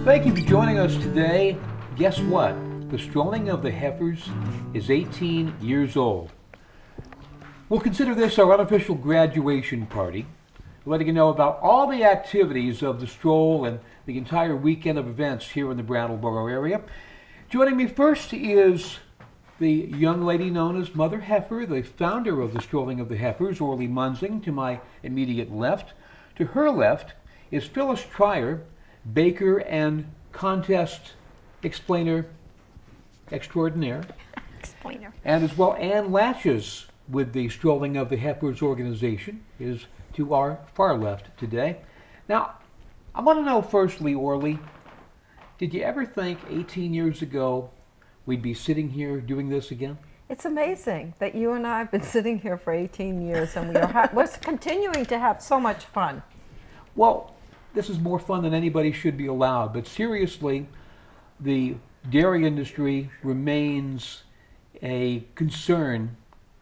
Thank you for joining us today. Guess what? The Strolling of the Heifers is 18 years old. We'll consider this our unofficial graduation party, letting you know about all the activities of the stroll and the entire weekend of events here in the Brattleboro area. Joining me first is the young lady known as Mother Heifer, the founder of the Strolling of the Heifers, Orly Munsing, to my immediate left. To her left is Phyllis Trier, baker and contest explainer extraordinaire. Explainer. And as well, Ann Latches with the Strolling of the Heifers organization is to our far left today. Now, I want to know firstly, Orly, did you ever think 18 years ago we'd be sitting here doing this again? It's amazing that you and I have been sitting here for 18 years and we're continuing to have so much fun. Well, this is more fun than anybody should be allowed, but seriously, the dairy industry remains a concern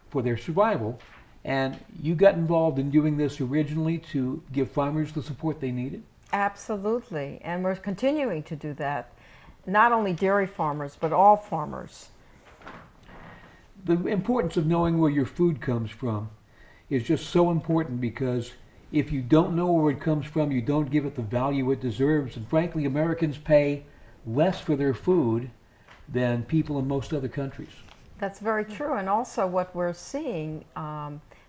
for their survival, and you got involved in doing this originally to give farmers the support they needed? Absolutely, and we're continuing to do that. Not only dairy farmers, but all farmers. The importance of knowing where your food comes from is just so important, because if you don't know where it comes from, you don't give it the value it deserves. And frankly, Americans pay less for their food than people in most other countries. That's very true. And also what we're seeing,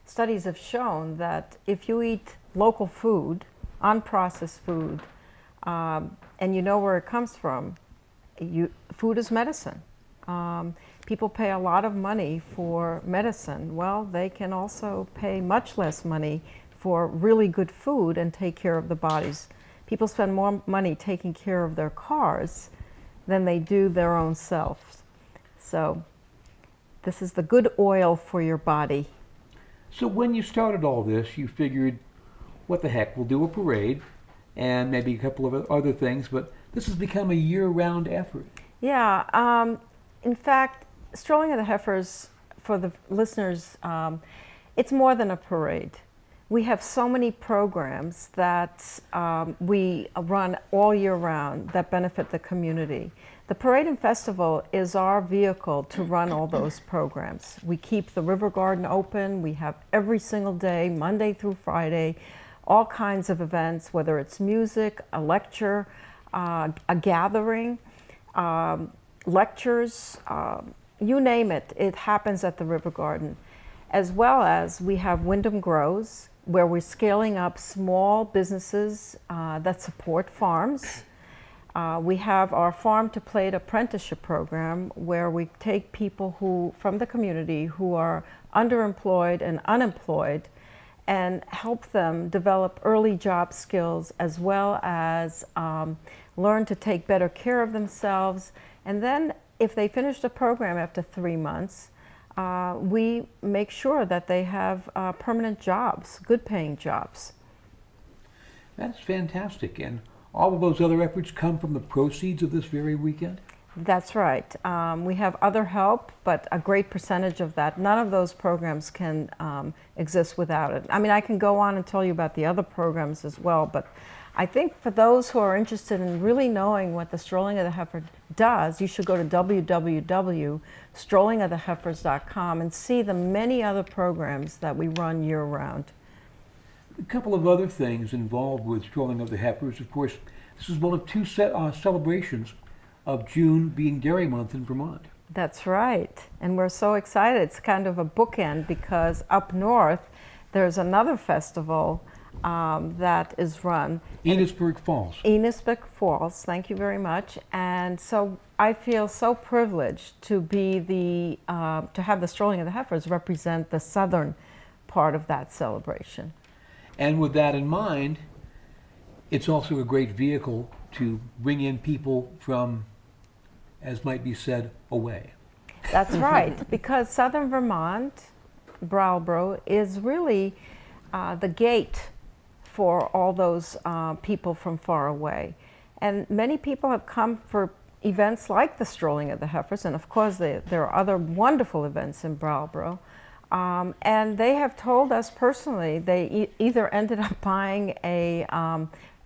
studies have shown that if you eat local food, unprocessed food, and you know where it comes from, food is medicine. People pay a lot of money for medicine. Well, they can also pay much less money for really good food and take care of the bodies. People spend more money taking care of their cars than they do their own selves. So this is the good oil for your body. So when you started all this, you figured, what the heck, we'll do a parade and maybe a couple of other things, but this has become a year-round effort. Yeah, in fact, Strolling of the Heifers, for the listeners, it's more than a parade. We have so many programs that we run all year round that benefit the community. The Parade and Festival is our vehicle to run all those programs. We keep the River Garden open. We have every single day, Monday through Friday, all kinds of events, whether it's music, a lecture, a gathering, lectures, you name it, it happens at the River Garden. As well as we have Wyndham Grows, where we're scaling up small businesses that support farms. We have our Farm to Plate apprenticeship program, where we take people from the community who are underemployed and unemployed and help them develop early job skills, as well as learn to take better care of themselves. And then if they finish the program after 3 months, we make sure that they have permanent jobs, good paying jobs. That's fantastic. And all of those other efforts come from the proceeds of this very weekend? That's right. We have other help, but a great percentage of that, none of those programs can exist without it. I mean, I can go on and tell you about the other programs as well, but I think for those who are interested in really knowing what the Strolling of the Heifer does, you should go to www.strollingoftheheifers.com and see the many other programs that we run year-round. A couple of other things involved with Strolling of the Heifers. Of course, this is one of two celebrations of June being Dairy Month in Vermont. That's right, and we're so excited. It's kind of a bookend, because up north there's another festival that is run. Enosburg Falls. Enosburg Falls, thank you very much. And so I feel so privileged to be to have the Strolling of the Heifers represent the southern part of that celebration. And with that in mind, it's also a great vehicle to bring in people from, as might be said, away. That's right, because southern Vermont, Brattleboro, is really the gate for all those people from far away. And many people have come for events like the Strolling of the Heifers, and of course there are other wonderful events in Brattleboro. And they have told us personally they either ended up buying a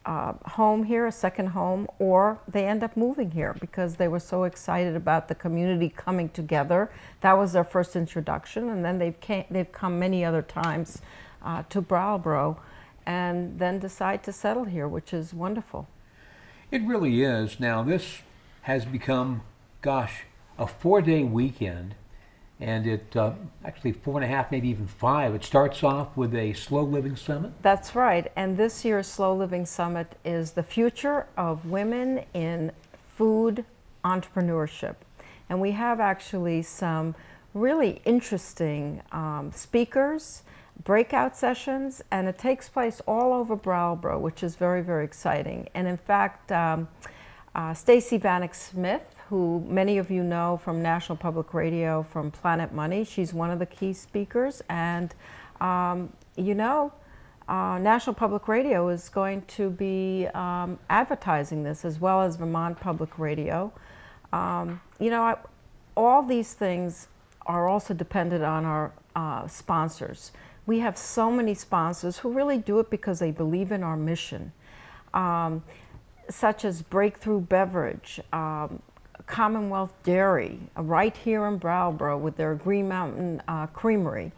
home here, a second home, or they end up moving here because they were so excited about the community coming together. That was their first introduction, and then they've come many other times to Brattleboro and then decide to settle here, which is wonderful. It really is. Now, this has become, gosh, a 4-day weekend, and it actually 4.5, maybe even 5. It starts off with a slow living summit. That's right, and this year's Slow Living Summit is the future of women in food entrepreneurship. And we have actually some really interesting speakers, breakout sessions, and it takes place all over Brattleboro, which is very, very exciting. And in fact, Stacey Vanek Smith, who many of you know from National Public Radio, from Planet Money, she's one of the key speakers. And you know, National Public Radio is going to be advertising this, as well as Vermont Public Radio. You know, all these things are also dependent on our sponsors. We have so many sponsors who really do it because they believe in our mission, such as Breakthrough Beverage, Commonwealth Dairy, right here in Brattleboro with their Green Mountain Creamery,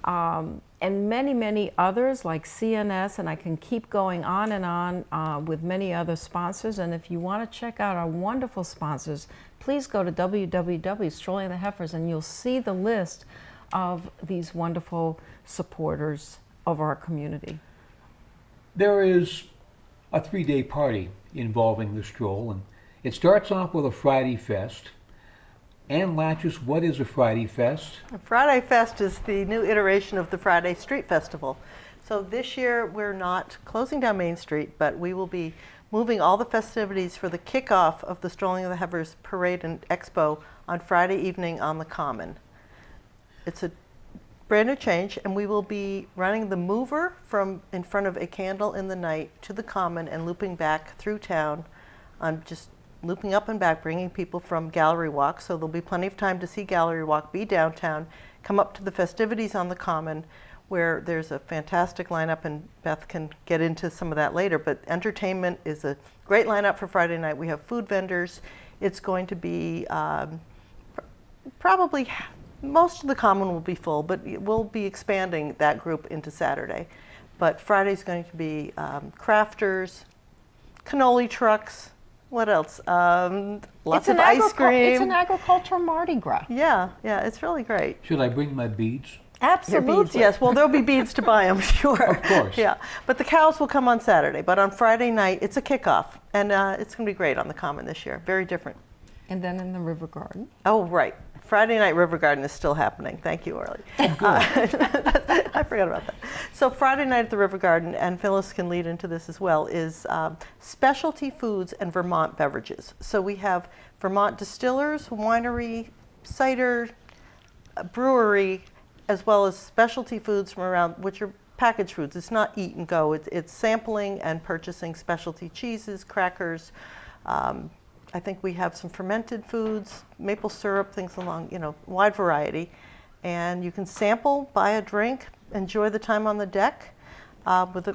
and many, many others like CNS, and I can keep going on and on with many other sponsors. And if you want to check out our wonderful sponsors, please go to www.Strolling the Heifers, and you'll see the list of these wonderful supporters of our community. There is a 3-day party involving the stroll, and it starts off with a Friday Fest. Ann Latches, what is a Friday Fest? A Friday Fest is the new iteration of the Friday Street Festival. So this year we're not closing down Main Street, but we will be moving all the festivities for the kickoff of the Strolling of the Heifers Parade and Expo on Friday evening on the Common. It's a brand new change, and we will be running the mover from in front of a candle in the night to the Common and looping back through town, on just looping up and back, bringing people from Gallery Walk. So there'll be plenty of time to see Gallery Walk, be downtown, come up to the festivities on the Common, where there's a fantastic lineup, and Beth can get into some of that later. But entertainment is a great lineup for Friday night. We have food vendors. It's going to be probably most of the Common will be full, but we'll be expanding that group into Saturday. But Friday's going to be crafters, cannoli trucks. What else? Lots of ice cream. It's an agricultural Mardi Gras. Yeah, it's really great. Should I bring my beads? Absolutely. Your beads, yes. Well, there'll be beads to buy, I'm sure. Of course. Yeah, but the cows will come on Saturday. But on Friday night, it's a kickoff, and it's going to be great on the Common this year. Very different. And then in the River Garden. Oh, right. Friday night River Garden is still happening. Thank you, Orly. I forgot about that. So Friday night at the River Garden, and Phyllis can lead into this as well, is specialty foods and Vermont beverages. So we have Vermont distillers, winery, cider, brewery, as well as specialty foods from around, which are packaged foods. It's not eat and go. It's sampling and purchasing specialty cheeses, crackers. I think we have some fermented foods, maple syrup, things along, wide variety. And you can sample, buy a drink, enjoy the time on the deck with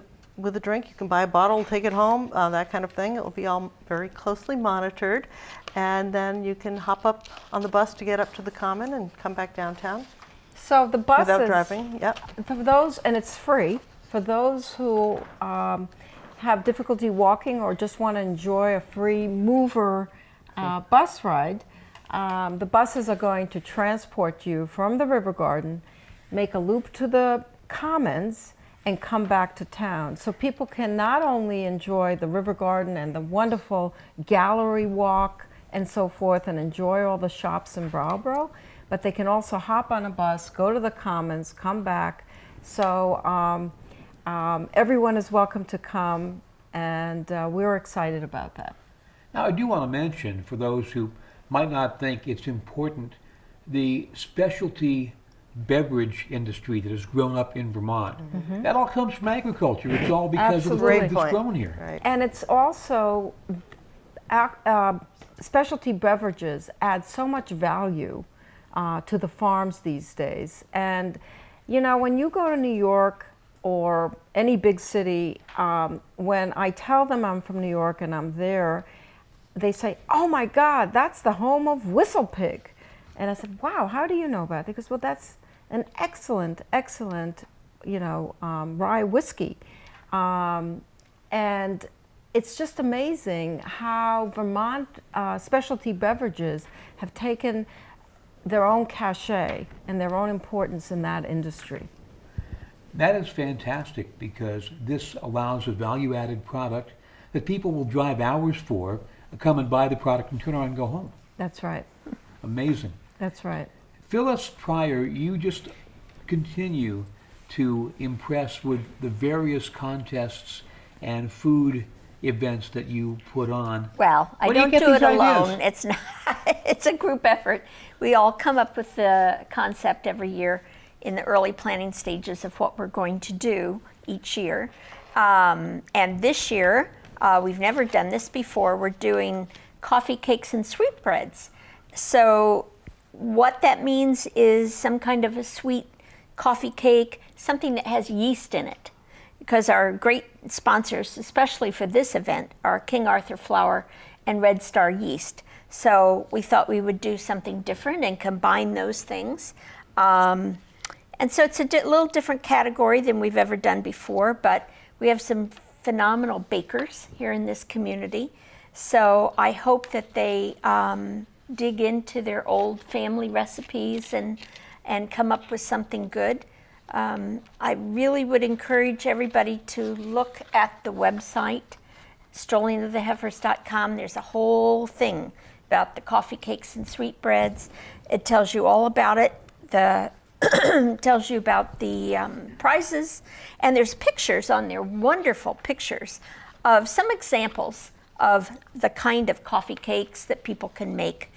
a drink. You can buy a bottle, take it home, that kind of thing. It will be all very closely monitored. And then you can hop up on the bus to get up to the Common and come back downtown. So the buses, without driving, yep. For those, and it's free, for those who have difficulty walking or just want to enjoy a free mover bus ride, the buses are going to transport you from the River Garden, make a loop to the Commons, and come back to town. So people can not only enjoy the River Garden and the wonderful Gallery Walk and so forth and enjoy all the shops in Brattleboro, but they can also hop on a bus, go to the Commons, come back. So everyone is welcome to come, and we're excited about that. Now, I do want to mention, for those who might not think it's important, the specialty beverage industry that has grown up in Vermont. Mm-hmm. That all comes from agriculture. It's all because of the food that's grown here. Right. And it's also, specialty beverages add so much value to the farms these days. And, when you go to New York, or any big city, when I tell them I'm from New York and I'm there, they say, "Oh my God, that's the home of Whistle Pig." And I said, "Wow, how do you know about it?" Because, well, that's an excellent, excellent, rye whiskey. And it's just amazing how Vermont specialty beverages have taken their own cachet and their own importance in that industry. That is fantastic because this allows a value-added product that people will drive hours for, come and buy the product and turn around and go home. That's right. Amazing. That's right. Phyllis Pryor, you just continue to impress with the various contests and food events that you put on. Well, I Where do you don't get do it these ideas? alone. It's not. It's a group effort. We all come up with the concept every year in the early planning stages of what we're going to do each year. And this year, we've never done this before. We're doing coffee cakes and sweetbreads. So what that means is some kind of a sweet coffee cake, something that has yeast in it. Because our great sponsors, especially for this event, are King Arthur flour and Red Star yeast. So we thought we would do something different and combine those things. And so it's a little different category than we've ever done before, but we have some phenomenal bakers here in this community. So I hope that they dig into their old family recipes and come up with something good. I really would encourage everybody to look at the website, strollingoftheheifers.com. There's a whole thing about the coffee cakes and sweetbreads. It tells you all about it. Tells you about the prizes, and there's pictures on there, wonderful pictures of some examples of the kind of coffee cakes that people can make.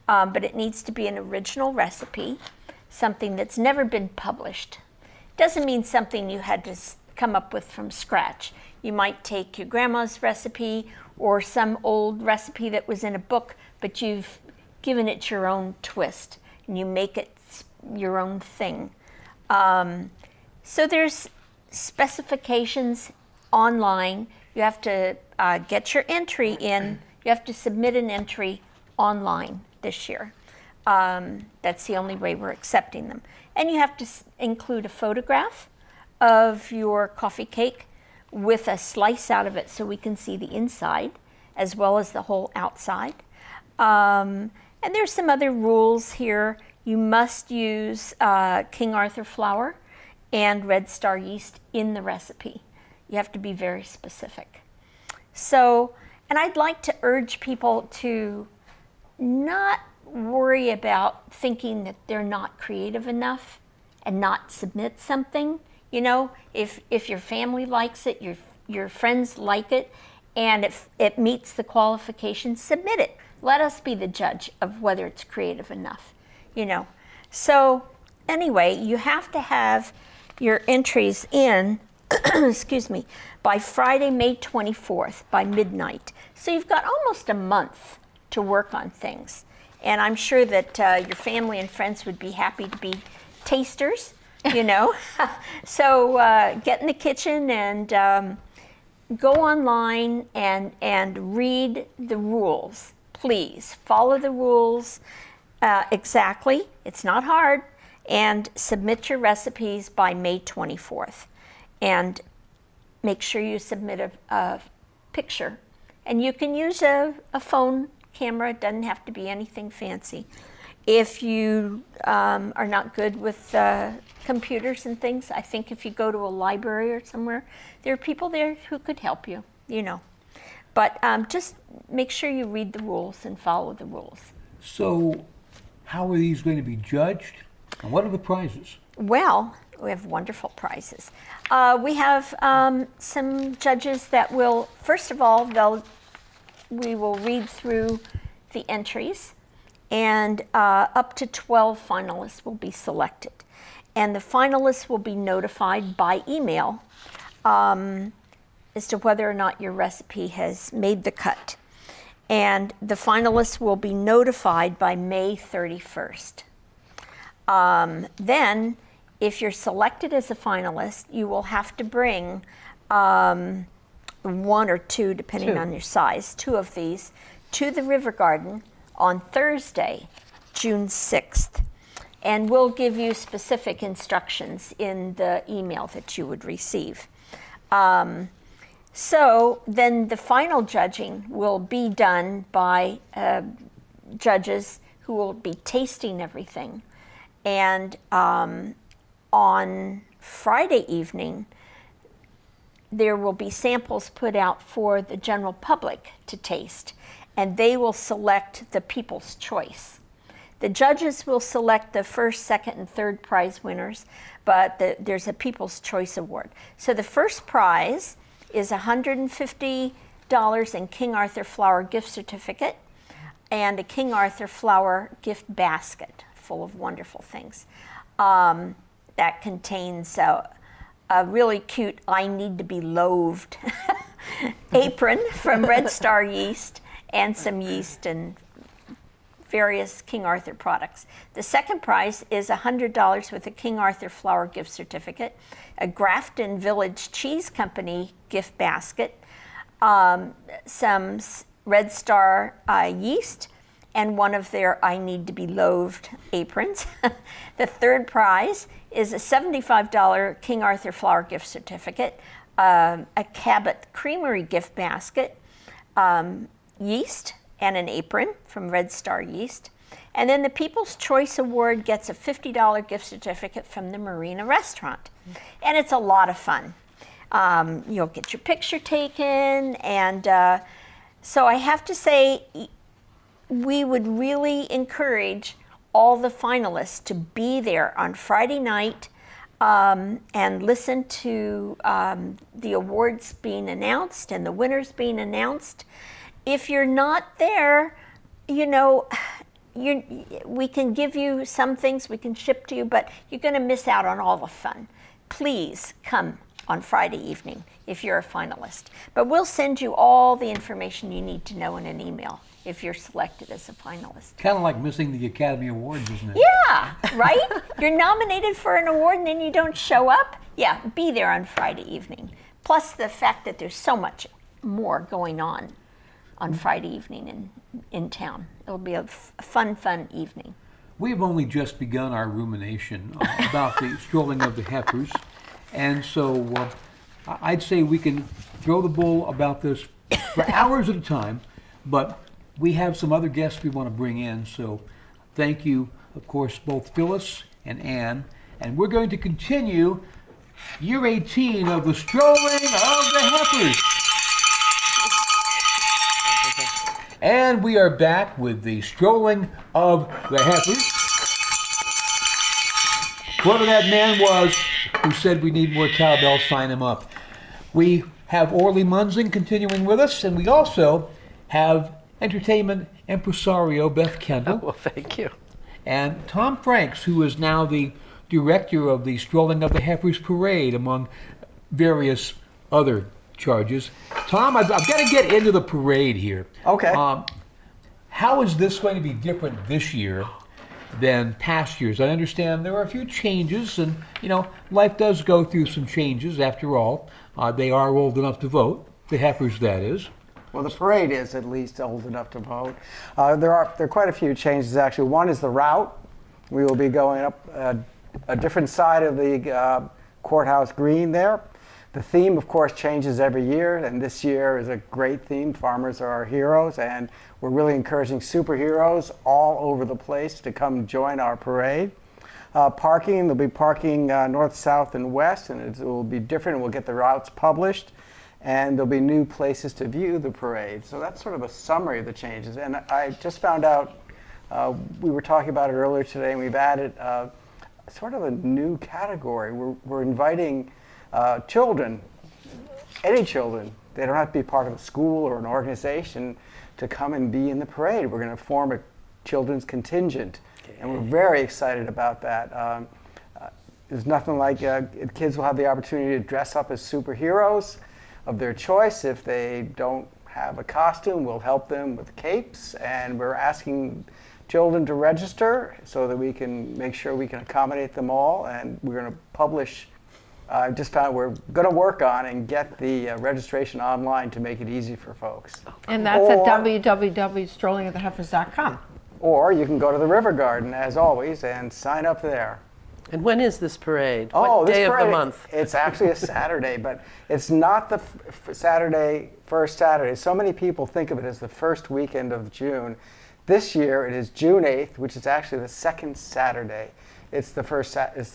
But it needs to be an original recipe, something that's never been published. Doesn't mean something you had to come up with from scratch. You might take your grandma's recipe or some old recipe that was in a book, but you've given it your own twist and you make it your own thing. So there's specifications online. You have to get your entry in. You have to submit an entry online this year. That's the only way we're accepting them. And you have to include a photograph of your coffee cake with a slice out of it so we can see the inside as well as the whole outside. And there's some other rules here. You must use King Arthur flour and Red Star yeast in the recipe. You have to be very specific. So, and I'd like to urge people to not worry about thinking that they're not creative enough and not submit something. You know, if your family likes it, your friends like it, and if it meets the qualifications, submit it. Let us be the judge of whether it's creative enough. You know, so anyway, you have to have your entries in, excuse me, by Friday, May 24th, by midnight. So you've got almost a month to work on things. And I'm sure that your family and friends would be happy to be tasters, you know. So get in the kitchen and go online and read the rules. Please follow the rules. Exactly, it's not hard, and submit your recipes by May 24th. And make sure you submit a picture. And you can use a phone camera, it doesn't have to be anything fancy. If you are not good with computers and things, I think if you go to a library or somewhere, there are people there who could help you, you know. But just make sure you read the rules and follow the rules. So, how are these going to be judged? And what are the prizes? Well, we have wonderful prizes. We have some judges that will, first of all, we will read through the entries, and up to 12 finalists will be selected. And the finalists will be notified by email as to whether or not your recipe has made the cut. And the finalists will be notified by May 31st. Then if you're selected as a finalist, you will have to bring one or two, depending on your size, two of these, to the River Garden on Thursday, June 6th. And we'll give you specific instructions in the email that you would receive. So then the final judging will be done by judges who will be tasting everything. And on Friday evening, there will be samples put out for the general public to taste, and they will select the People's Choice. The judges will select the first, second, and third prize winners, but there's a People's Choice Award. So the first prize is $150 in King Arthur Flower gift certificate and a King Arthur Flower gift basket full of wonderful things. That contains a really cute I Need to Be Loaved apron from Red Star Yeast and some yeast and various King Arthur products. The second prize is $100 with a King Arthur Flower gift certificate, a Grafton Village Cheese Company gift basket, some Red Star yeast, and one of their I Need to Be Loaved aprons. The third prize is a $75 King Arthur Flower gift certificate, a Cabot Creamery gift basket, yeast, and an apron from Red Star Yeast. And then the People's Choice Award gets a $50 gift certificate from the Marina Restaurant. And it's a lot of fun. You'll get your picture taken, and so I have to say, we would really encourage all the finalists to be there on Friday night and listen to the awards being announced and the winners being announced. If you're not there, you know, we can give you some things, we can ship to you, but you're going to miss out on all the fun. Please come on Friday evening if you're a finalist. But we'll send you all the information you need to know in an email if you're selected as a finalist. Kind of like missing the Academy Awards, isn't it? Yeah, right? You're nominated for an award and then you don't show up? Yeah, be there on Friday evening. Plus the fact that there's so much more going on Friday evening in town. It'll be a fun evening. We've only just begun our rumination about the strolling of the Heifers, and so I'd say we can throw the bull about this for hours at a time, but we have some other guests we want to bring in, so thank you, of course, both Phyllis and Ann, and we're going to continue year 18 of the strolling of the Heifers. And we are back with the strolling of the Heifers. Whoever that man was who said we need more cowbells, sign him up. We have Orly Munzing continuing with us, and we also have entertainment impresario Beth Kendall. Well, thank you. And Tom Franks, who is now the director of the Strolling of the Heifers Parade, among various other charges. Tom, I've got to get into the parade here. Okay. How is this going to be different this year than past years? I understand there are a few changes, and you know, life does go through some changes. After all, they are old enough to vote. The Heifers, that is. Well, the parade is at least old enough to vote. There are quite a few changes, actually. One is the route. We will be going up a different side of the courthouse green there. The theme, of course, changes every year, and this year is a great theme. Farmers are our heroes, and we're really encouraging superheroes all over the place to come join our parade. Parking, there'll be parking north, south, and west, and it will be different. We'll get the routes published, and there'll be new places to view the parade. So that's sort of a summary of the changes. And I just found out, we were talking about it earlier today, and we've added sort of a new category. We're inviting children, any children. They don't have to be part of a school or an organization to come and be in the parade. We're going to form a children's contingent, and we're very excited about that. There's nothing like kids will have the opportunity to dress up as superheroes of their choice. If they don't have a costume, we'll help them with capes, and we're asking children to register so that we can make sure we can accommodate them all. And we're going to publish, I just found we're going to work on and get the registration online to make it easy for folks. And that's at www.strollingoftheheifers.com. Or you can go to the River Garden, as always, and sign up there. And when is this parade? Oh, what this day parade, of the month? It's actually a Saturday, but it's not the first Saturday. So many people think of it as the first weekend of June. This year it is June 8th, which is actually the second Saturday. It's the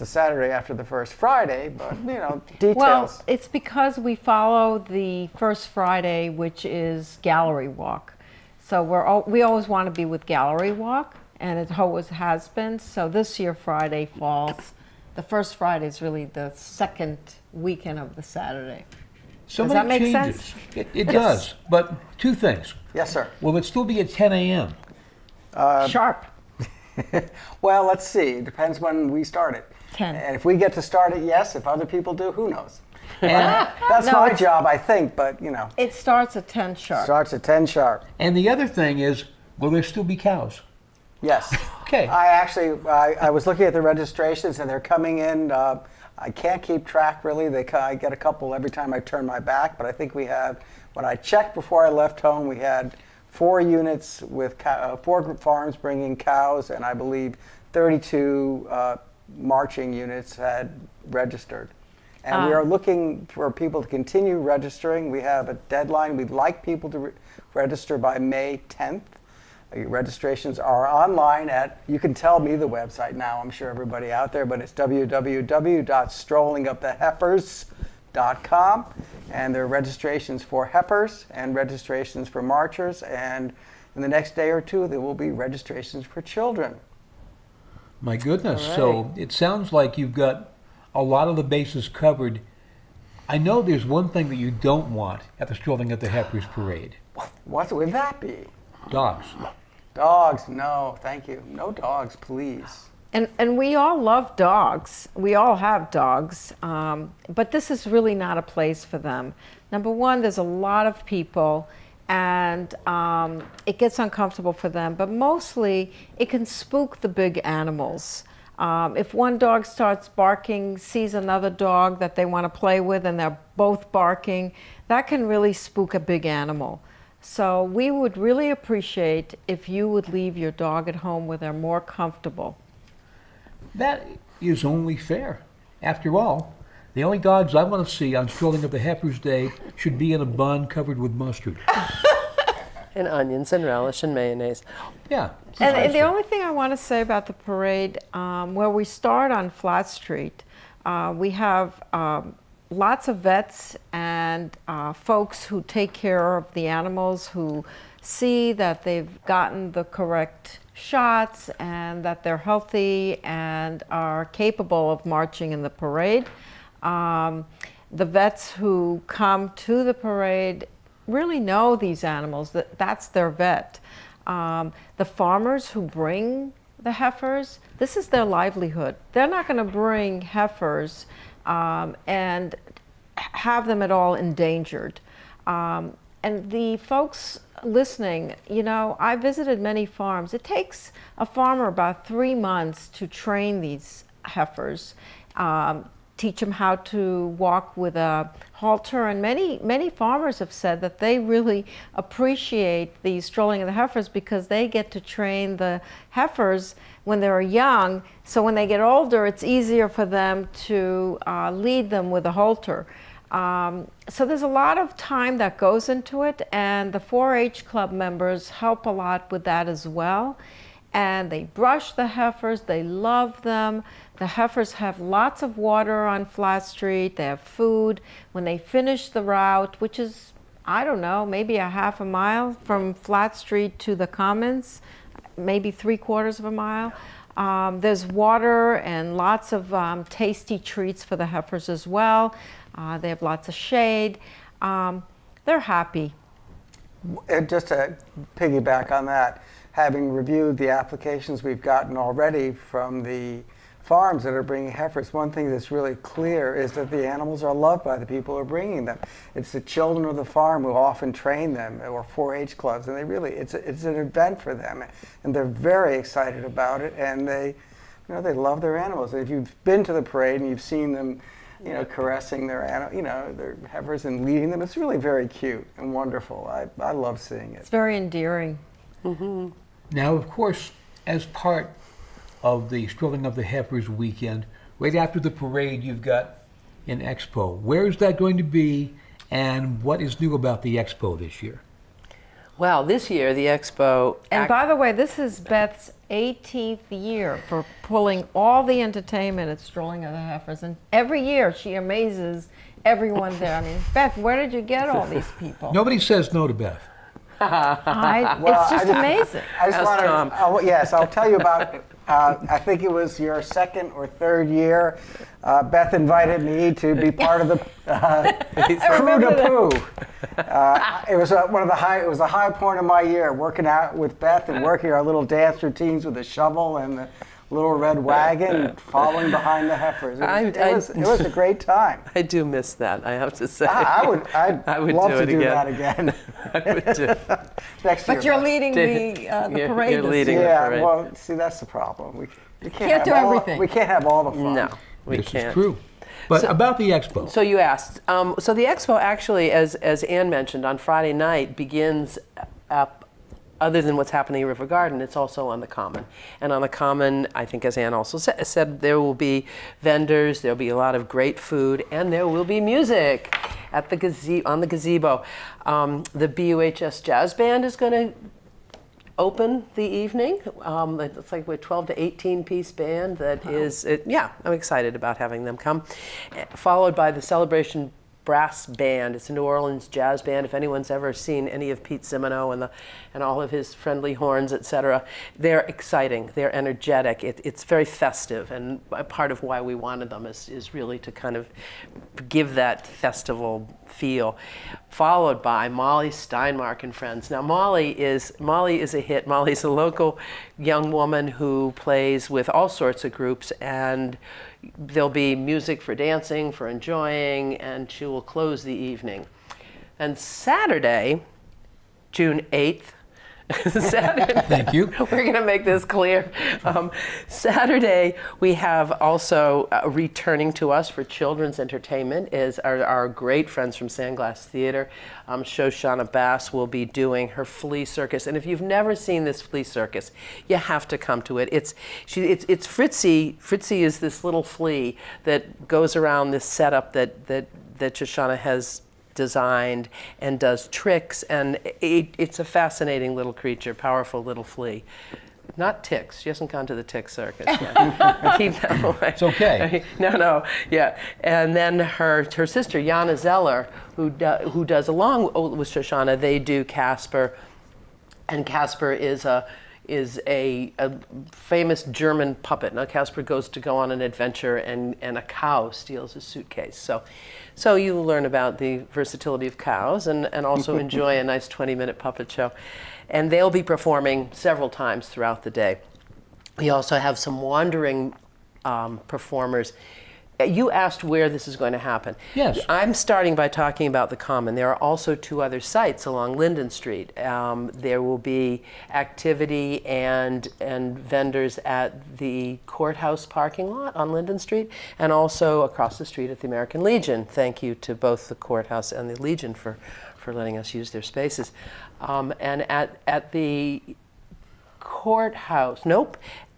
Saturday after the first Friday, but you know, details. Well, it's because we follow the first Friday, which is Gallery Walk. So we always want to be with Gallery Walk, and it always has been. So this year Friday falls. The first Friday is really the second weekend of the Saturday. So Does many that make changes. sense? It does, but two things. Yes, sir. Will it still be at 10 a.m.? Sharp. Well, let's see. It depends when we start it. 10. And if we get to start it, yes. If other people do, who knows? And, That's No, my it's- job, I think, but you know, It starts at 10 sharp. starts at 10 sharp. and the other thing is, will there still be cows? Yes. Okay. I was looking at the registrations and they're coming in. I can't keep track really. I get a couple every time I turn my back, but I think we have, when I checked before I left home, we had 4 units with 4 farms bringing cows, and I believe 32 marching units had registered. And we are looking for people to continue registering. We have a deadline. We'd like people to register by May 10th. Registrations are online at, you can tell me the website now, I'm sure everybody out there, but it's www.strollingoftheheifers.com. And there are registrations for heifers and registrations for marchers. And in the next day or two, there will be registrations for children. My goodness. All right. So it sounds like you've got a lot of the bases covered. I know there's one thing that you don't want at the Strolling of the Heifers parade. What would that be? Dogs. Dogs, no, thank you. No dogs, please. And we all love dogs. We all have dogs, but this is really not a place for them. Number one, there's a lot of people, and it gets uncomfortable for them, but mostly it can spook the big animals. If one dog starts barking, sees another dog that they want to play with, and they're both barking, that can really spook a big animal. So we would really appreciate if you would leave your dog at home where they're more comfortable. That is only fair. After all, the only dogs I want to see on Strolling of the Heifers Day should be in a bun covered with mustard. And onions and relish and mayonnaise. Yeah. And the only thing I want to say about the parade, where we start on Flat Street, we have lots of vets and folks who take care of the animals, who see that they've gotten the correct shots and that they're healthy and are capable of marching in the parade. The vets who come to the parade really know these animals, that's their vet. The farmers who bring the heifers, this is their livelihood. They're not going to bring heifers and have them at all endangered. And the folks listening, you know, I visited many farms. It takes a farmer about 3 months to train these heifers, teach them how to walk with a halter, and many farmers have said that they really appreciate the Strolling of the Heifers because they get to train the heifers when they're young, so when they get older it's easier for them to lead them with a halter. So there's a lot of time that goes into it, and the 4-H club members help a lot with that as well. And they brush the heifers, they love them. The heifers have lots of water on Flat Street, they have food. When they finish the route, which is, I don't know, maybe a half a mile from Flat Street to the Commons, maybe 3/4 of a mile, there's water and lots of tasty treats for the heifers as well. They have lots of shade. They're happy. And just to piggyback on that, having reviewed the applications we've gotten already from the farms that are bringing heifers, one thing that's really clear is that the animals are loved by the people who are bringing them. It's the children of the farm who often train them, or 4-H clubs, and it's an event for them, and they're very excited about it, and they love their animals. And if you've been to the parade and you've seen them, caressing their their heifers and leading them, it's really very cute and wonderful. I love seeing it. It's very endearing. Now, of course, as part of the Strolling of the Heifers weekend, right after the parade, you've got an expo. Where is that going to be, and what is new about the expo this year? Well, this year the expo. And by the way, this is Beth's 18th year for pulling all the entertainment at Strolling of the Heifers, and every year she amazes everyone there. I mean, Beth, where did you get all these people? Nobody says no to Beth. It's just amazing. I just Ask Tom. Yes, I'll tell you about it. I think it was your second or third year. Beth invited me to be part of the crew to poo. It was it was a high point of my year, working out with Beth and working our little dance routines with the shovel and the little red wagon, following behind the heifers. It was a great time. I do miss that, I have to say. I'd love do to it do again. that again. I would do. Next year. But you're leading the parade. You're this leading year. the Yeah, parade. well, see, that's the problem. We Can't have do everything. We can't have all the fun. No, we This can't. is true. But about the expo. So you asked. So the expo actually, as Ann mentioned, on Friday night begins up. Other than what's happening in River Garden, it's also on the Common. And on the Common, I think as Ann also said, there will be vendors, there'll be a lot of great food, and there will be music at the on the gazebo. The BUHS Jazz Band is going to open the evening. It's like a 12 to 18 piece band that is, I'm excited about having them come. Followed by the Celebration Brass Band. It's a New Orleans jazz band. If anyone's ever seen any of Pete Simoneau and all of his friendly horns, etc., they're exciting. They're energetic. It's very festive, and part of why we wanted them is really to kind of give that festival feel. Followed by Molly Steinmark and Friends. Now Molly is a hit. Molly's a local young woman who plays with all sorts of groups, and there'll be music for dancing, for enjoying, and she will close the evening. And Saturday, June 8th, Saturday, Thank you. we're going to make this clear. Saturday, we have also returning to us for children's entertainment is our great friends from Sandglass Theater. Shoshana Bass will be doing her flea circus. And if you've never seen this flea circus, you have to come to it. It's Fritzy. Fritzy is this little flea that goes around this setup that Shoshana has designed and does tricks, and it's a fascinating little creature, powerful little flea. Not ticks. She hasn't gone to the tick circus yet. Keep that away. It's okay. No, yeah. And then her sister, Jana Zeller, who does along with Shoshana, they do Casper, and Casper is a famous German puppet. Now Casper goes to go on an adventure, and a cow steals his suitcase. So you learn about the versatility of cows and also enjoy a nice 20-minute puppet show. And they'll be performing several times throughout the day. We also have some wandering performers. You asked where this is going to happen. Yes. I'm starting by talking about the Common. There are also 2 other sites along Linden Street. There will be activity and vendors at the courthouse parking lot on Linden Street, and also across the street at the American Legion. Thank you to both the courthouse and the Legion for letting us use their spaces. And at the courthouse,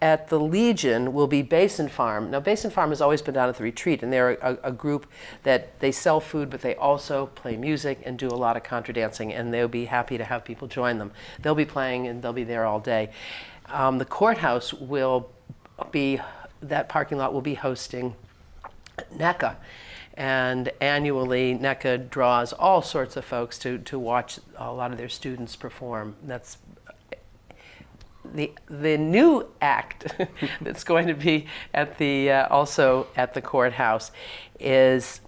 at the Legion will be Basin Farm. Now, Basin Farm has always been down at the retreat, and they're a group that they sell food, but they also play music and do a lot of contra dancing, and they'll be happy to have people join them. They'll be playing, and they'll be there all day. The courthouse that parking lot will be hosting NECA. And annually, NECA draws all sorts of folks to watch a lot of their students perform. That's the new act that's going to be at also at the courthouse is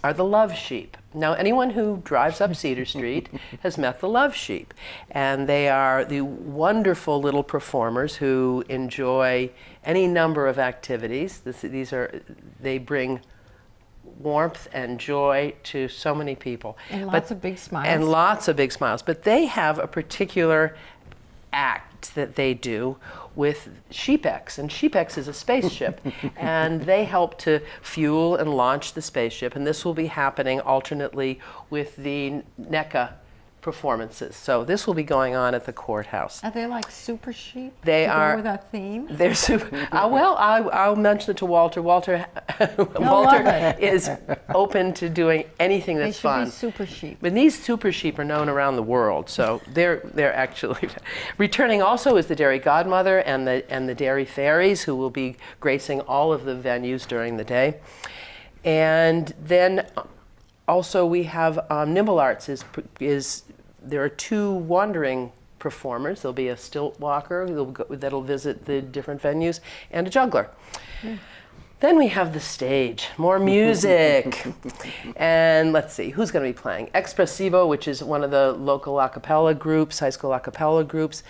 are the love sheep. Now, anyone who drives up Cedar Street has met the love sheep. And they are the wonderful little performers who enjoy any number of activities. They bring warmth and joy to so many people. And lots of big smiles. And lots of big smiles. But they have a particular act that they do with SheepX, and SheepX is a spaceship, and they help to fuel and launch the spaceship, and this will be happening alternately with the NECA performances. So this will be going on at the courthouse. Are they like super sheep? They to are. go with our theme? They're super. Well, I'll mention it to Walter. Walter is open to doing anything that's fun. They should be super sheep. But these super sheep are known around the world, so they're actually returning. Also is the Dairy Godmother and the Dairy Fairies, who will be gracing all of the venues during the day. And then also we have Nimble Arts there are two wandering performers. There'll be a stilt walker that'll visit the different venues, and a juggler. Then we have the stage, more music. And let's see, who's going to be playing? Expressivo, which is one of the local a cappella groups, high school a cappella groups.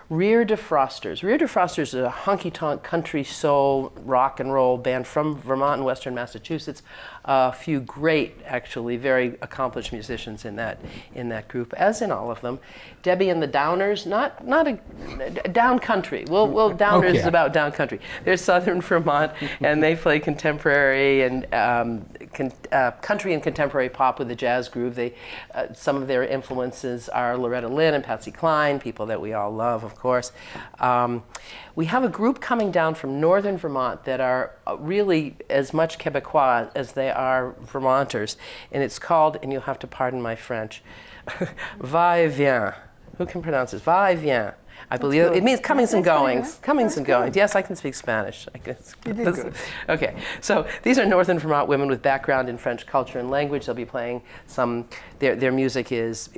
Rear Defrosters. Rear Defrosters is a honky-tonk country soul rock and roll band from Vermont and Western Massachusetts. A few great, actually, very accomplished musicians in that group, as in all of them. Debbie and the Downers, not a down country. Well, Downers is about down country. They're Southern Vermont, and they play contemporary and country and contemporary pop with a jazz groove. Some of their influences are Loretta Lynn and Patsy Cline, people that we all love, of course. We have a group coming down from northern Vermont that are really as much Quebecois as they are Vermonters, and it's called, and you'll have to pardon my French, Va-et-vient. Who can pronounce this? Va-et-vient. I believe it means comings and goings. Comings and goings. Yes, I can speak Spanish. You did good. Okay, so these are Northern Vermont women with background in French culture and language. They'll be playing their music is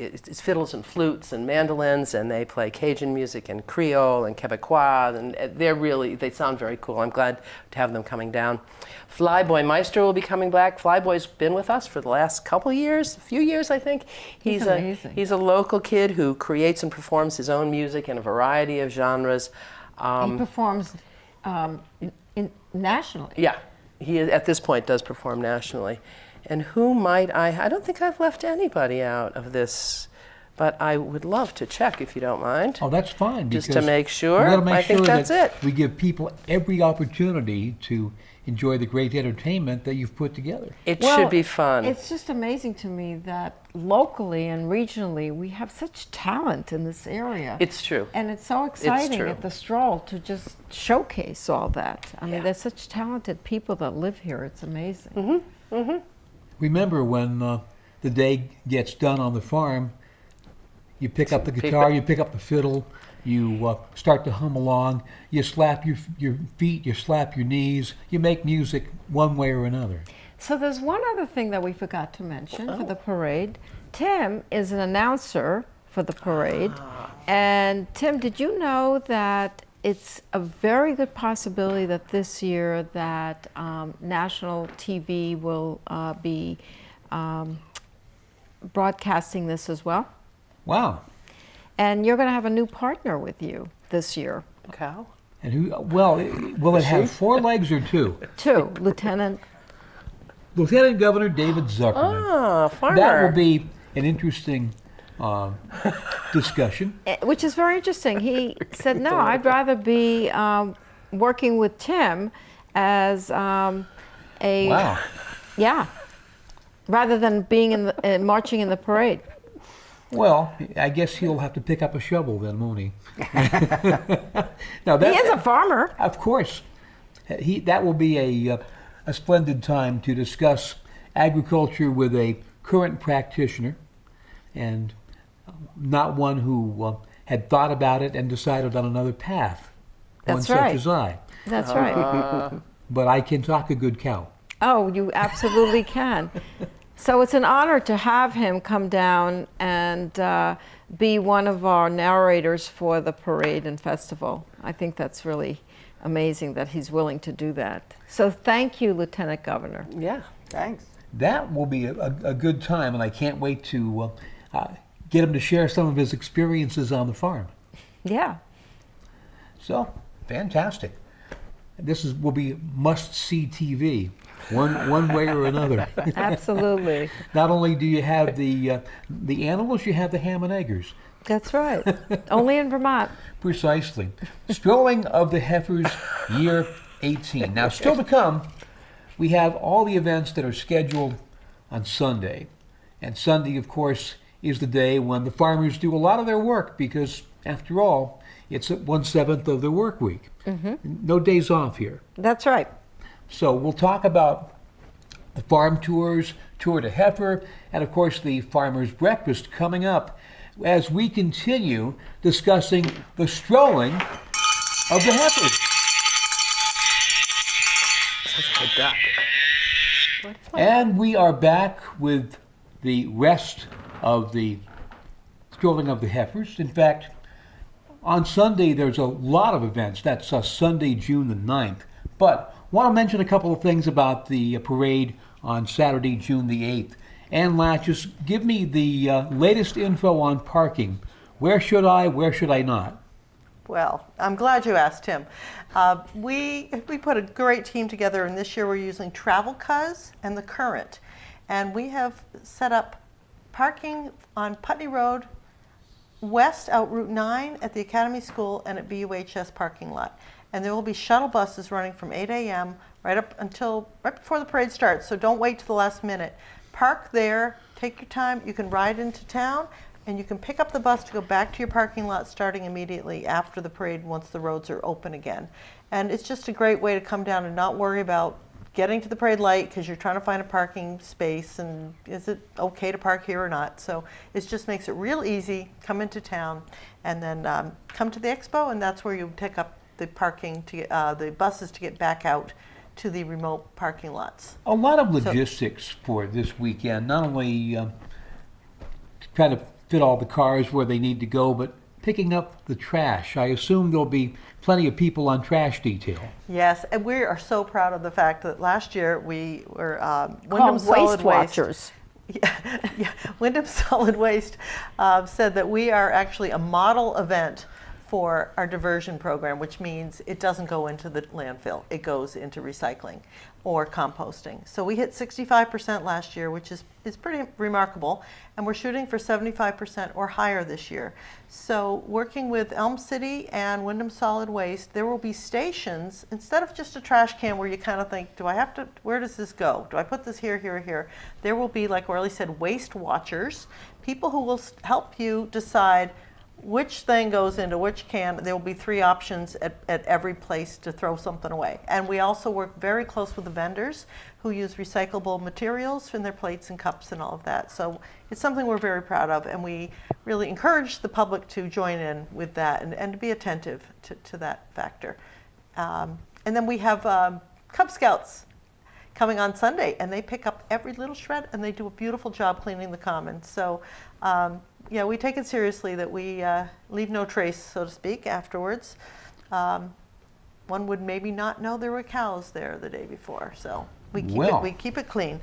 fiddles and flutes and mandolins, and they play Cajun music and Creole and Quebecois, and they sound very cool. I'm glad to have them coming down. Flyboy Meister will be coming back. Flyboy's been with us for the last a few years, I think. He's amazing. He's a local kid who creates and performs his own music in a variety of genres. He performs nationally. Yeah, he at this point does perform nationally. And who might I don't think I've left anybody out of this, but I would love to check if you don't mind. Oh, that's fine. Just to make sure. We gotta make I think sure that's that it. we give people every opportunity to enjoy the great entertainment that you've put together. It should be fun. It's just amazing to me that locally and regionally we have such talent in this area. It's true. And it's so exciting true. at the Stroll to just showcase all that. I mean, Yeah. there's such talented people that live here. It's amazing. Mm-hmm. Remember when the day gets done on the farm, you pick up the guitar, you pick up the fiddle, you start to hum along, you slap your feet, you slap your knees, you make music one way or another. So there's one other thing that we forgot to mention for the parade. Tim is an announcer for the parade. And Tim, did you know that it's a very good possibility that this year that national TV will be broadcasting this as well? Wow. And you're going to have a new partner with you this year. Cow? And who? Well, will it have 4 legs or 2? 2, Lieutenant. Lieutenant Governor David Zuckerman. Ah, farmer. That will be an interesting discussion. Which is very interesting. He said, no, I'd rather be working with Tim as Wow. Yeah, rather than being in the, marching in the parade. Well, I guess he'll have to pick up a shovel then, won't he? Now, He is a farmer. Of course. That will be a splendid time to discuss agriculture with a current practitioner and not one who had thought about it and decided on another path. That's one right. such as I. That's right. But I can talk a good cow. Oh, you absolutely can. So it's an honor to have him come down and be one of our narrators for the parade and festival. I think that's really amazing that he's willing to do that. So thank you, Lieutenant Governor. Yeah, Thanks. That will be a good time, and I can't wait to get him to share some of his experiences on the farm. Yeah. So, fantastic. Will be must-see TV, one way or another. Absolutely. Not only do you have the animals, you have the ham and eggers. That's right. Only in Vermont. Precisely. Strolling of the Heifers, year 18. Now, still to come, we have all the events that are scheduled on Sunday. And Sunday, of course, is the day when the farmers do a lot of their work because, after all, it's 1/7 of their work week. No days off here. That's right. So we'll talk about the farm tours, tour to Heifer, and of course the farmer's breakfast coming up as we continue discussing the strolling of the Heifers. Sounds like a duck. And we are back with the rest of the strolling of the Heifers. In fact, on Sunday there's a lot of events. That's Sunday, June the 9th. But want to mention a couple of things about the parade on Saturday, June the 8th. Ann Latches, give me the latest info on parking. Where should I not? Well, I'm glad you asked, Tim. We put a great team together, and this year we're using Travel Cuz and the Current. And we have set up parking on Putney Road, west out Route 9 at the Academy School and at BUHS parking lot. And there will be shuttle buses running from 8 a.m. right before the parade starts, so don't wait to the last minute. Park there, take your time, you can ride into town, and you can pick up the bus to go back to your parking lot starting immediately after the parade once the roads are open again. And it's just a great way to come down and not worry about getting to the parade light because you're trying to find a parking space and is it okay to park here or not. So it just makes it real easy. Come into town and then come to the expo, and that's where you pick up the parking to the buses to get back out to the remote parking lots. A lot of logistics for this weekend, not only trying to fit all the cars where they need to go, but picking up the trash. I assume there'll be plenty of people on trash detail. Yes, and we are so proud of the fact that last year we were Called Waste Watchers. Yeah, Wyndham Solid Waste said that we are actually a model event for our diversion program, which means it doesn't go into the landfill. It goes into recycling or composting. So we hit 65% last year, which is pretty remarkable, and we're shooting for 75% or higher this year. So working with Elm City and Wyndham Solid Waste, there will be stations, instead of just a trash can where you kind of think, where does this go? Do I put this here, here, or here? There will be, like Orly said, waste watchers, people who will help you decide which thing goes into which can. There will be 3 options at every place to throw something away. And we also work very close with the vendors who use recyclable materials in their plates and cups and all of that. So it's something we're very proud of, and we really encourage the public to join in with that and to be attentive to that factor. And then we have Cub Scouts coming on Sunday, and they pick up every little shred, and they do a beautiful job cleaning the common. So yeah, we take it seriously that we leave no trace, so to speak, afterwards. One would maybe not know there were cows there the day before, so we keep it clean.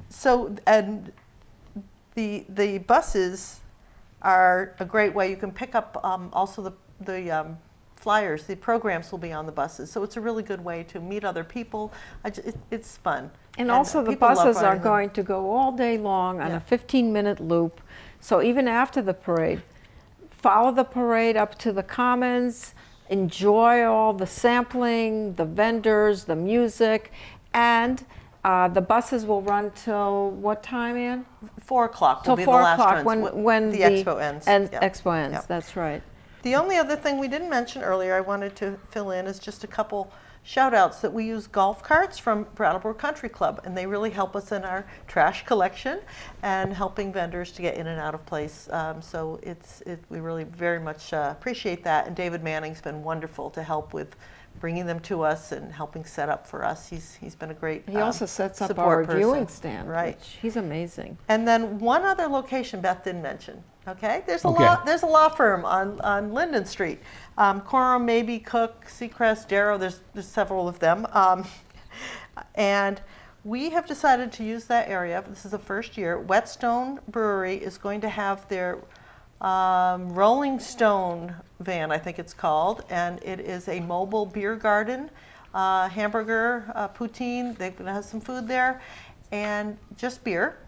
So, and the buses are a great way. You can pick up also the flyers. The programs will be on the buses, so it's a really good way to meet other people. It's fun. And also the buses are going to go all day long on a 15-minute loop. So even after the parade, follow the parade up to the Commons, enjoy all the sampling, the vendors, the music, and the buses will run till what time, Ann? 4 o'clock will Till be 4 the last o'clock runs, when the expo ends. Expo ends, Yep. that's right. The only other thing we didn't mention earlier I wanted to fill in is just a couple shout outs that we use golf carts from Brattleboro Country Club, and they really help us in our trash collection and helping vendors to get in and out of place. So we really very much appreciate that, and David Manning's been wonderful to help with bringing them to us and helping set up for us. He's been a great He also sets up our support viewing person. stand, Right. which he's amazing. And then one other location Beth didn't mention. Okay, there's a law firm on Linden Street. Coram, Maybe, Cook, Seacrest, Darrow. There's several of them, and We have decided to use that area. This is the first year. Whetstone Brewery is going to have their Rolling Stone van, I think it's called, and it is a mobile beer garden, hamburger, poutine. They're going to have some food there, and just beer.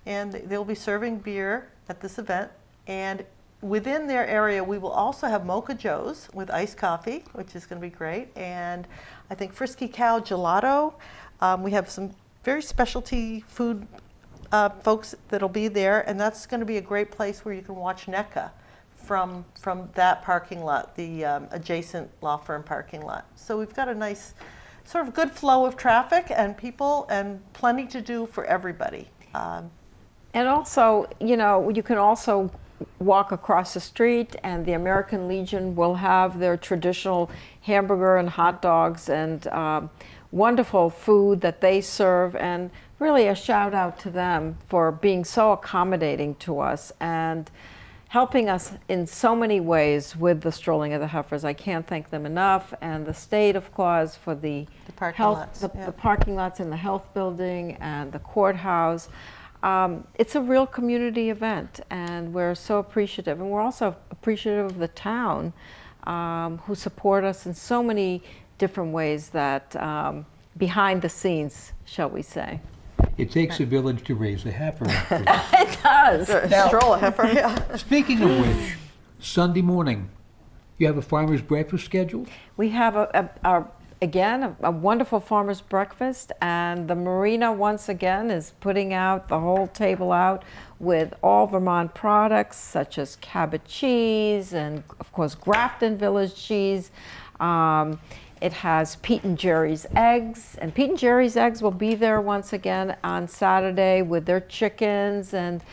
And they'll be serving beer at this event. And within their area, we will also have Mocha Joe's with iced coffee, which is going to be great. And I think Frisky Cow Gelato. We have some very specialty food folks that'll be there, and that's going to be a great place where you can watch NECA from that parking lot, the adjacent law firm parking lot. So we've got a nice sort of good flow of traffic and people and plenty to do for everybody. And also, you know, you can also walk across the street and the American Legion will have their traditional hamburger and hot dogs and wonderful food that they serve, and really a shout out to them for being so accommodating to us and helping us in so many ways with the Strolling of the Heifers. I can't thank them enough, and the state, of course, for the parking health, lots, the yeah. parking lots in the health building and the courthouse. It's a real community event, and we're so appreciative. And we're also appreciative of the town who support us in so many different ways that behind the scenes, shall we say. It takes a village to raise a heifer. It does. Stroll a heifer, yeah. Speaking of which, Sunday morning, you have a farmer's breakfast scheduled? We have again a wonderful farmer's breakfast, and the marina once again is putting out the whole table out with all Vermont products such as Cabot cheese and of course Grafton Village cheese. It has Pete and Jerry's eggs, and Pete and Jerry's eggs will be there once again on Saturday with their chickens and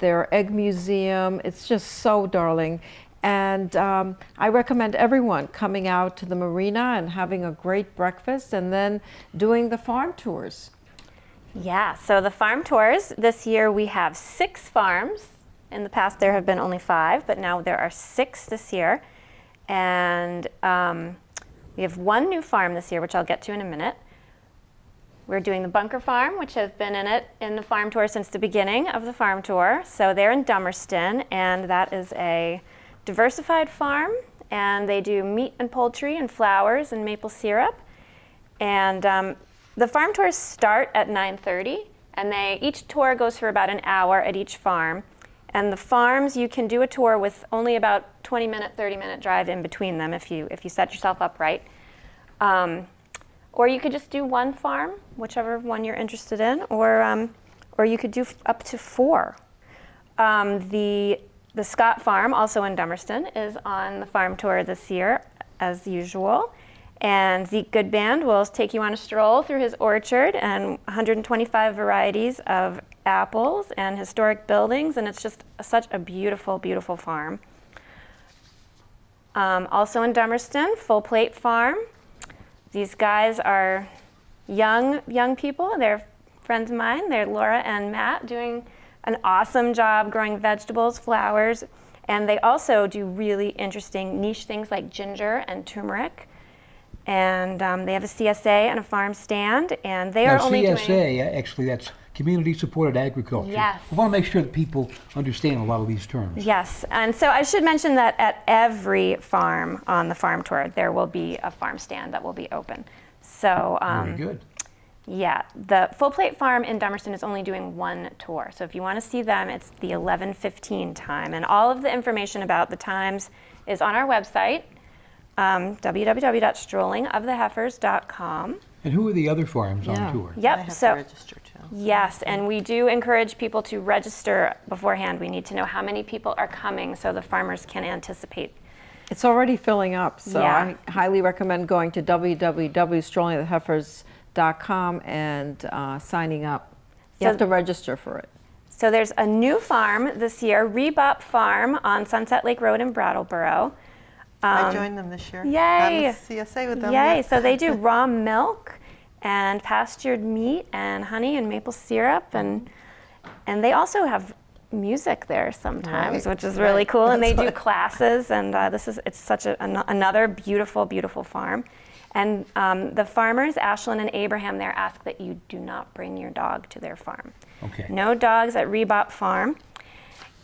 their egg museum. It's just so darling. And I recommend everyone coming out to the marina and having a great breakfast and then doing the farm tours. Yeah, so the farm tours, this year we have 6 farms. In the past there have been only 5, but now there are 6 this year. And we have 1 new farm this year, which I'll get to in a minute. We're doing the Bunker Farm, which has been in the farm tour since the beginning of the farm tour. So they're in Dummerston, and that is a diversified farm, and they do meat and poultry and flowers and maple syrup. And the farm tours start at 9:30, and each tour goes for about an hour at each farm. And the farms, you can do a tour with only about 20-minute, 30-minute drive in between them if you set yourself up right. Or you could just do 1 farm, whichever one you're interested in, or you could do up to 4. The Scott Farm, also in Dummerston, is on the farm tour this year, as usual. And Zeke Goodband will take you on a stroll through his orchard and 125 varieties of apples and historic buildings, and it's just such a beautiful, beautiful farm. Also in Dummerston, Full Plate Farm. These guys are young people. They're friends of mine. They're Laura and Matt, doing an awesome job growing vegetables, flowers, and they also do really interesting niche things like ginger and turmeric. And they have a CSA and a farm stand, and they are only doing... CSA, actually, that's Community Supported Agriculture. Yes. I want to make sure that people understand a lot of these terms. Yes, and so I should mention that at every farm on the farm tour, there will be a farm stand that will be open. So, Very good. yeah, the Full Plate Farm in Dummerston is only doing 1 tour. So if you want to see them, it's the 11:15 time. And all of the information about the times is on our website, www.strollingoftheheifers.com. And who are the other farms Yeah. on tour? I Yep, have to so register too. yes, and we do encourage people to register beforehand. We need to know how many people are coming so the farmers can anticipate. It's already filling up, so Yeah. I highly recommend going to www.strollingoftheheifers.com and signing up. You So- have to register for it. So there's a new farm this year, Rebop Farm on Sunset Lake Road in Brattleboro. I joined them this year. Yay! I'm a CSA with them. Yay! yeah. So they do raw milk and pastured meat and honey and maple syrup, and they also have music there sometimes, Right, which is really right. cool. And they That's do what- classes, and it's such another beautiful, beautiful farm. And the farmers, Ashlyn and Abraham, there ask that you do not bring your dog to their farm. Okay. No dogs at Rebop Farm.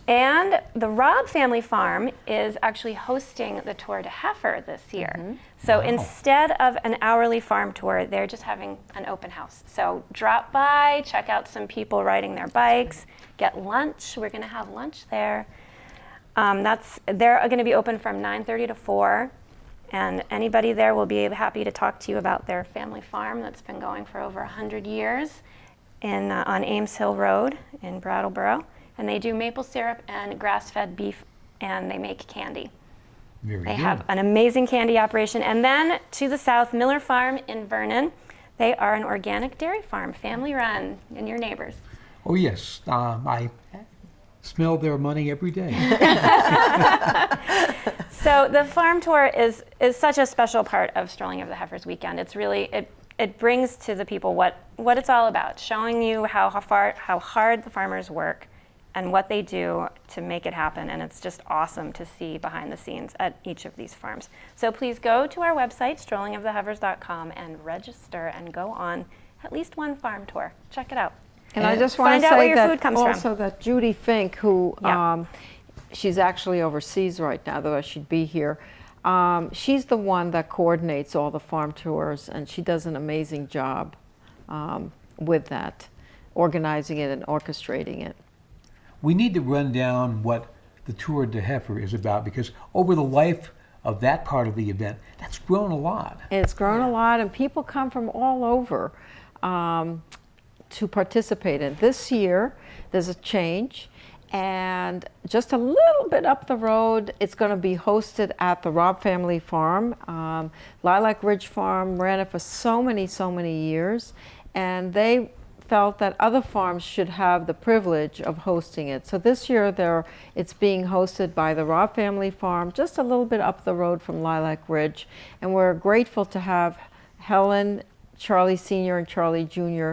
And the Robb family farm is actually hosting the Tour de Heifer this year. So instead of an hourly farm tour, they're just having an open house. So drop by, check out some people riding their bikes, get lunch. We're going to have lunch there. They're going to be open from 9:30 to 4. And anybody there will be happy to talk to you about their family farm that's been going for over 100 years on Ames Hill Road in Brattleboro. And they do maple syrup and grass-fed beef, and they make candy. Very They good. have an amazing candy operation. And then to the south, Miller Farm in Vernon. They are an organic dairy farm, family run, and your neighbors. Oh, yes. I smell their money every day. So the farm tour is such a special part of Strolling of the Heifers weekend. It's really, it brings to the people what it's all about, showing you how hard the farmers work and what they do to make it happen. And it's just awesome to see behind the scenes at each of these farms. So please go to our website, strollingoftheheifers.com, and register and go on at least one farm tour. Check it out. And I just want Find to out where say your that food comes also from. that Judy Fink, who Yeah. she's actually overseas right now, though she'd be here. She's the one that coordinates all the farm tours, and she does an amazing job with that, organizing it and orchestrating it. We need to run down what the Tour de Heifer is about, because over the life of that part of the event, that's grown a lot. It's grown a lot, and people come from all over to participate in. This year, there's a change, and just a little bit up the road, it's going to be hosted at the Robb family farm. Lilac Ridge Farm ran it for so many years, and they felt that other farms should have the privilege of hosting it. So this year it's being hosted by the Robb family farm, just a little bit up the road from Lilac Ridge. And we're grateful to have Helen, Charlie Sr. and Charlie Jr.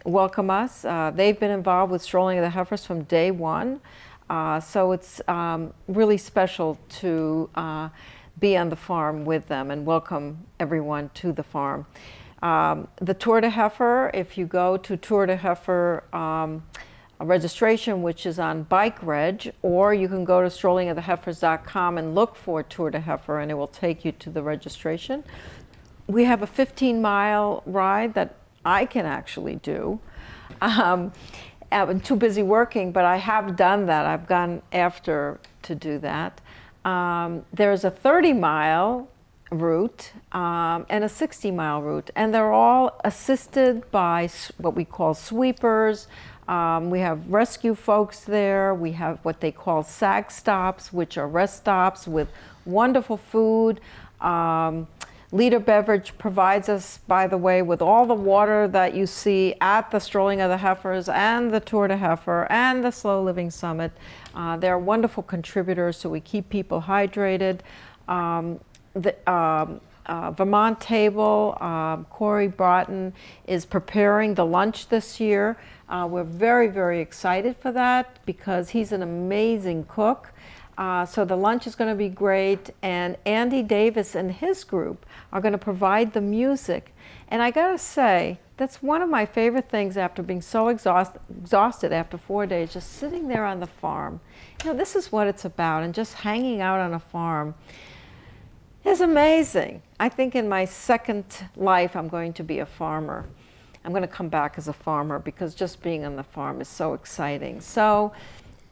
Welcome us. They've been involved with Strolling of the Heifers from day one. So it's really special to be on the farm with them and welcome everyone to the farm. The Tour de Heifer, if you go to Tour de Heifer registration, which is on Bike Reg, or you can go to strollingoftheheifers.com and look for Tour de Heifer, and it will take you to the registration. We have a 15-mile ride that I can actually do. I'm too busy working, but I have done that. I've gone after to do that. There's a 30-mile route and a 60-mile route, and they're all assisted by what we call sweepers. We have rescue folks there. We have what they call SAG stops, which are rest stops with wonderful food. Leader Beverage provides us, by the way, with all the water that you see at the Strolling of the Heifers and the Tour de Heifer and the Slow Living Summit. They're wonderful contributors, so we keep people hydrated. The Vermont Table, Corey Broughton is preparing the lunch this year. We're very excited for that because he's an amazing cook. So the lunch is going to be great, and Andy Davis and his group are going to provide the music. And I got to say, that's one of my favorite things after being so exhausted after 4 days, just sitting there on the farm. You know, this is what it's about, and just hanging out on a farm is amazing. I think in my second life, I'm going to be a farmer. I'm going to come back as a farmer because just being on the farm is so exciting. So.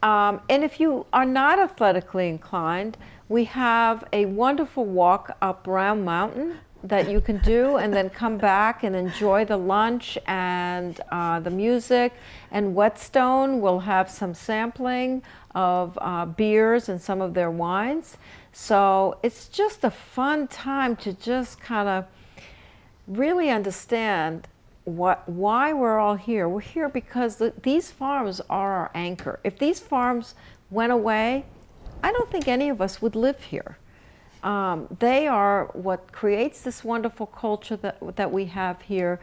And if you are not athletically inclined, we have a wonderful walk up Round Mountain that you can do and then come back and enjoy the lunch and the music. And Whetstone will have some sampling of beers and some of their wines. So it's just a fun time to just kind of really understand why we're all here. We're here because these farms are our anchor. If these farms went away, I don't think any of us would live here. They are what creates this wonderful culture that we have here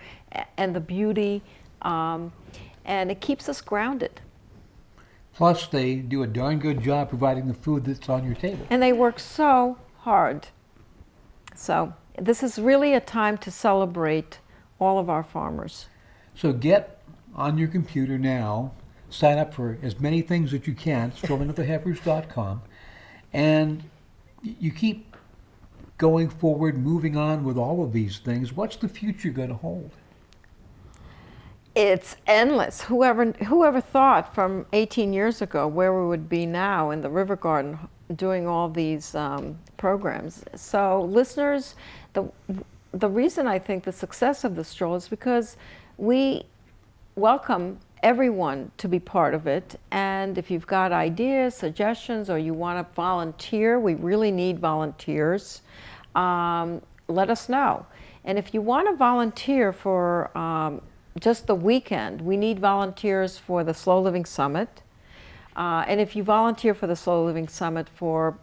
and the beauty, and it keeps us grounded. Plus, they do a darn good job providing the food that's on your table. And they work so hard. So This is really a time to celebrate all of our farmers. So get on your computer now, sign up for as many things that you can, strollingattheheifers.com, and you keep going forward, moving on with all of these things. What's the future going to hold? It's endless. Whoever thought from 18 years ago where we would be now in the River Garden doing all these programs. So listeners, the reason I think the success of the stroll is because we welcome everyone to be part of it. And if you've got ideas, suggestions, or you want to volunteer, we really need volunteers, let us know. And if you want to volunteer for just the weekend, we need volunteers for the Slow Living Summit. And if you volunteer for the Slow Living Summit for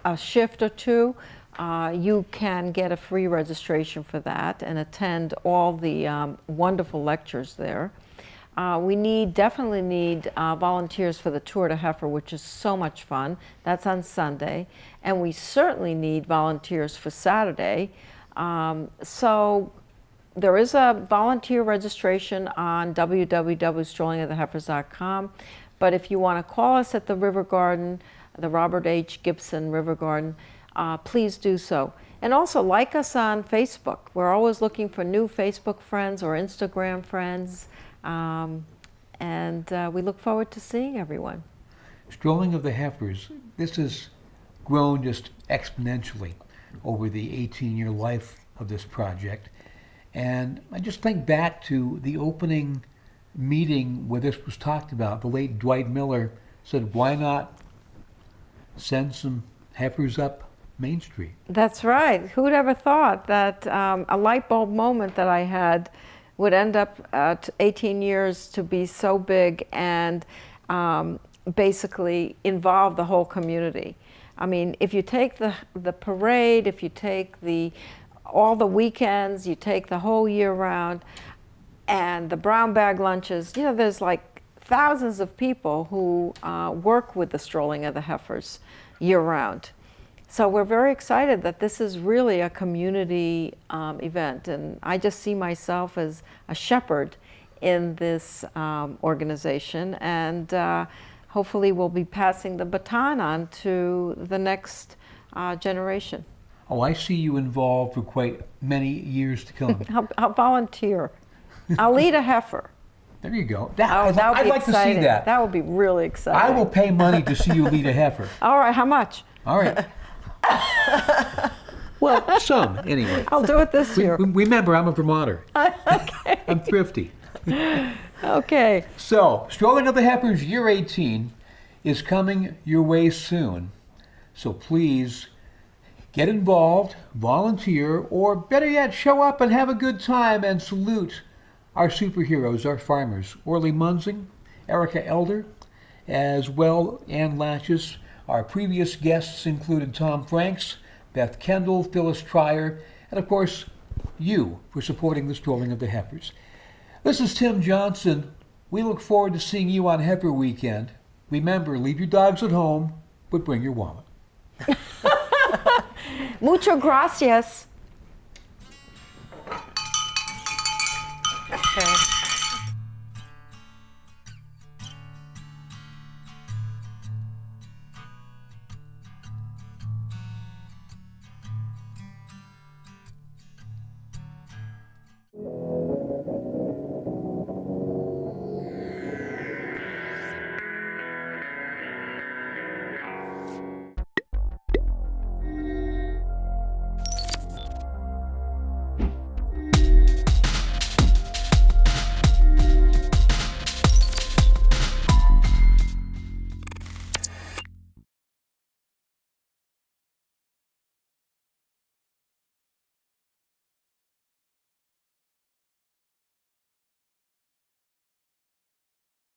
a shift or two, you can get a free registration for that and attend all the wonderful lectures there. We definitely need volunteers for the Tour de Heifer, which is so much fun. That's on Sunday. And we certainly need volunteers for Saturday. So there is a volunteer registration on www.strollingattheheifers.com. But if you want to call us at the River Garden, the Robert H. Gibson River Garden, please do so. And also like us on Facebook. We're always looking for new Facebook friends or Instagram friends. We look forward to seeing everyone. Strolling of the Heifers, this has grown just exponentially over the 18-year life of this project. And I just think back to the opening meeting where this was talked about. The late Dwight Miller said, why not send some heifers up Main Street? That's right. Who'd ever thought that a light bulb moment that I had would end up at 18 years to be so big and basically involve the whole community. I mean, if you take the parade, if you take all the weekends, you take the whole year round, and the brown bag lunches, you know, there's like thousands of people who work with the Strolling of the Heifers year round. So we're very excited that this is really a community event, and I just see myself as a shepherd in this organization, and hopefully we'll be passing the baton on to the next generation. Oh, I see you involved for quite many years to come. I'll volunteer. I'll lead a heifer. There you go. That would I'd be like exciting. to see that. That would be really exciting. I will pay money to see you lead a heifer. All right, how much? All right. Well, some, anyway. I'll do it this year. Remember, I'm a Vermonter. Okay. I'm thrifty. Okay. So, Strolling of the Heifers Year 18 is coming your way soon. So please get involved, volunteer, or better yet, show up and have a good time and salute our superheroes, our farmers, Orly Munzing, Erica Elder, as well Ann Latches. Our previous guests included Tom Franks, Beth Kendall, Phyllis Trier, and of course, you for supporting the Strolling of the Heifers. This is Tim Johnson. We look forward to seeing you on Heifer Weekend. Remember, leave your dogs at home, but bring your wallet. Mucho gracias. Okay.